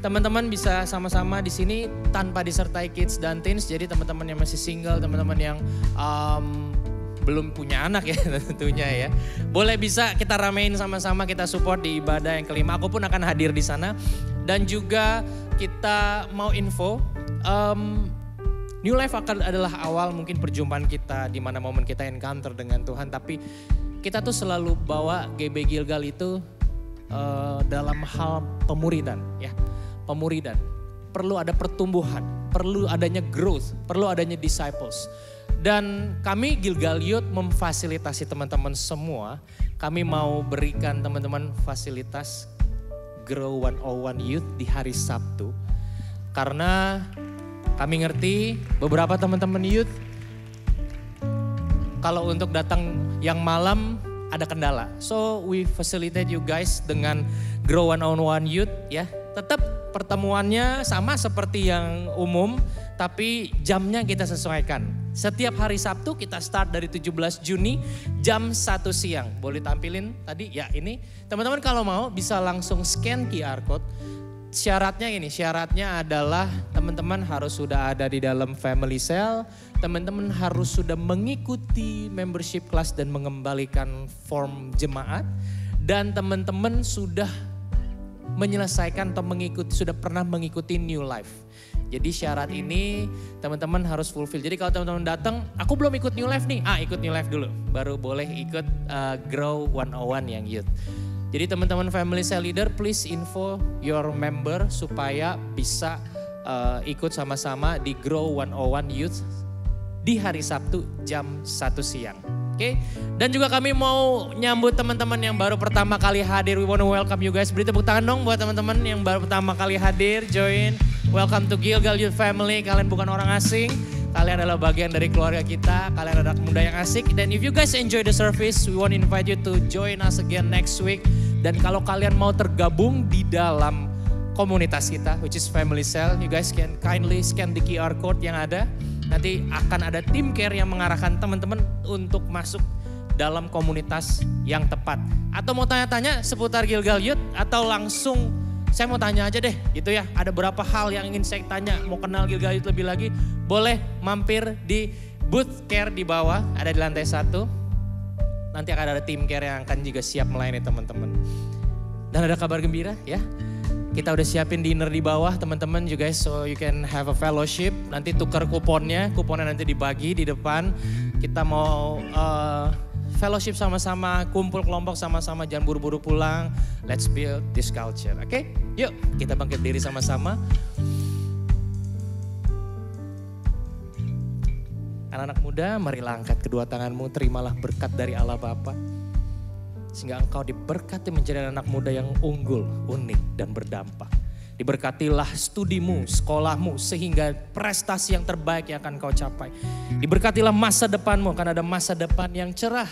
teman-teman bisa sama-sama di sini tanpa disertai kids dan teens. Jadi teman-teman yang masih single, teman-teman yang belum punya anak ya tentunya ya. Boleh bisa kita ramein sama-sama, kita support di ibadah yang kelima. Aku pun akan hadir di sana. Dan juga kita mau info, New Life adalah awal mungkin perjumpaan kita di mana momen kita encounter dengan Tuhan. Tapi kita tuh selalu bawa GB Gilgal itu dalam hal pemuridan ya. Pemuridan, perlu ada pertumbuhan, perlu adanya growth, perlu adanya disciples. Dan kami Gilgal Youth memfasilitasi teman-teman semua. Kami mau berikan teman-teman fasilitas Grow 101 Youth di hari Sabtu. Karena kami ngerti beberapa teman-teman youth kalau untuk datang yang malam ada kendala. So we facilitate you guys dengan Grow 101 Youth ya. Tetap pertemuannya sama seperti yang umum, tapi jamnya kita sesuaikan. Setiap hari Sabtu kita start dari 17 Juni jam 1 siang. Boleh tampilin tadi ya ini. Teman-teman kalau mau bisa langsung scan QR code. Syaratnya adalah teman-teman harus sudah ada di dalam family cell. Teman-teman harus sudah mengikuti membership class dan mengembalikan form jemaat. Dan teman-teman sudah menyelesaikan atau sudah pernah mengikuti New Life. Jadi syarat ini teman-teman harus fulfill. Jadi kalau teman-teman datang, aku belum ikut New Life nih. Ikut New Life dulu. Baru boleh ikut Grow 101 yang youth. Jadi teman-teman family cell leader, please info your member supaya bisa ikut sama-sama di Grow 101 Youth di hari Sabtu jam 1 siang. Oke, dan juga kami mau nyambut teman-teman yang baru pertama kali hadir. We want to welcome you guys. Beri tepuk tangan dong buat teman-teman yang baru pertama kali hadir, join. Welcome to Gilgal Youth Family. Kalian bukan orang asing, kalian adalah bagian dari keluarga kita. Kalian adalah muda yang asik. Dan if you guys enjoy the service, we want to invite you to join us again next week. Dan kalau kalian mau tergabung di dalam komunitas kita, which is Family Cell, you guys can kindly scan the QR code yang ada. Nanti akan ada tim care yang mengarahkan teman-teman untuk masuk dalam komunitas yang tepat. Atau mau tanya-tanya seputar Gilgal Youth atau langsung saya mau tanya aja deh gitu ya. Ada beberapa hal yang ingin saya tanya, mau kenal Gilgal Youth lebih lagi, boleh mampir di booth care di bawah, ada di lantai 1. Nanti akan ada tim care yang akan juga siap melayani teman-teman. Dan ada kabar gembira ya. Kita udah siapin dinner di bawah teman-teman you guys, so you can have a fellowship. Nanti tukar kuponnya nanti dibagi di depan. Kita mau fellowship sama-sama, kumpul kelompok sama-sama, jangan buru-buru pulang. Let's build this culture, oke? Yuk kita bangkit diri sama-sama. Anak-anak muda, marilah angkat kedua tanganmu, terimalah berkat dari Allah Bapa. Sehingga engkau diberkati menjadi anak muda yang unggul, unik, dan berdampak. Diberkatilah studimu, sekolahmu, sehingga prestasi yang terbaik yang akan kau capai. Diberkatilah masa depanmu, akan ada masa depan yang cerah.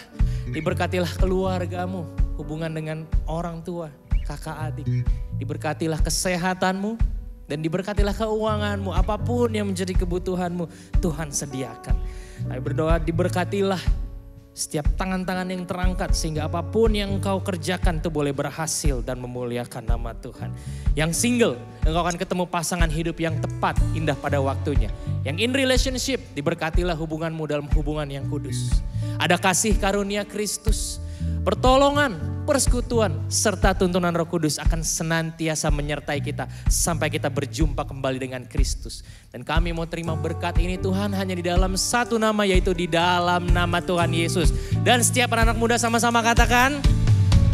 Diberkatilah keluargamu, hubungan dengan orang tua, kakak adik. Diberkatilah kesehatanmu, dan diberkatilah keuanganmu. Apapun yang menjadi kebutuhanmu, Tuhan sediakan. Kami berdoa diberkatilah setiap tangan-tangan yang terangkat sehingga apapun yang engkau kerjakan itu boleh berhasil dan memuliakan nama Tuhan. Yang single, engkau akan ketemu pasangan hidup yang tepat, indah pada waktunya. Yang in relationship, diberkatilah hubunganmu dalam hubungan yang kudus. Ada kasih karunia Kristus, pertolongan, persekutuan, serta tuntunan Roh Kudus akan senantiasa menyertai kita sampai kita berjumpa kembali dengan Kristus. Dan kami mau terima berkat ini Tuhan hanya di dalam satu nama, yaitu di dalam nama Tuhan Yesus. Dan setiap anak-anak muda sama-sama katakan,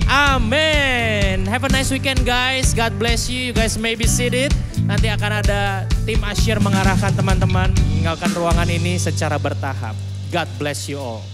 amin. Have a nice weekend guys. God bless you. You guys may be seated. Nanti akan ada tim Asyir mengarahkan teman-teman meninggalkan ruangan ini secara bertahap. God bless you all.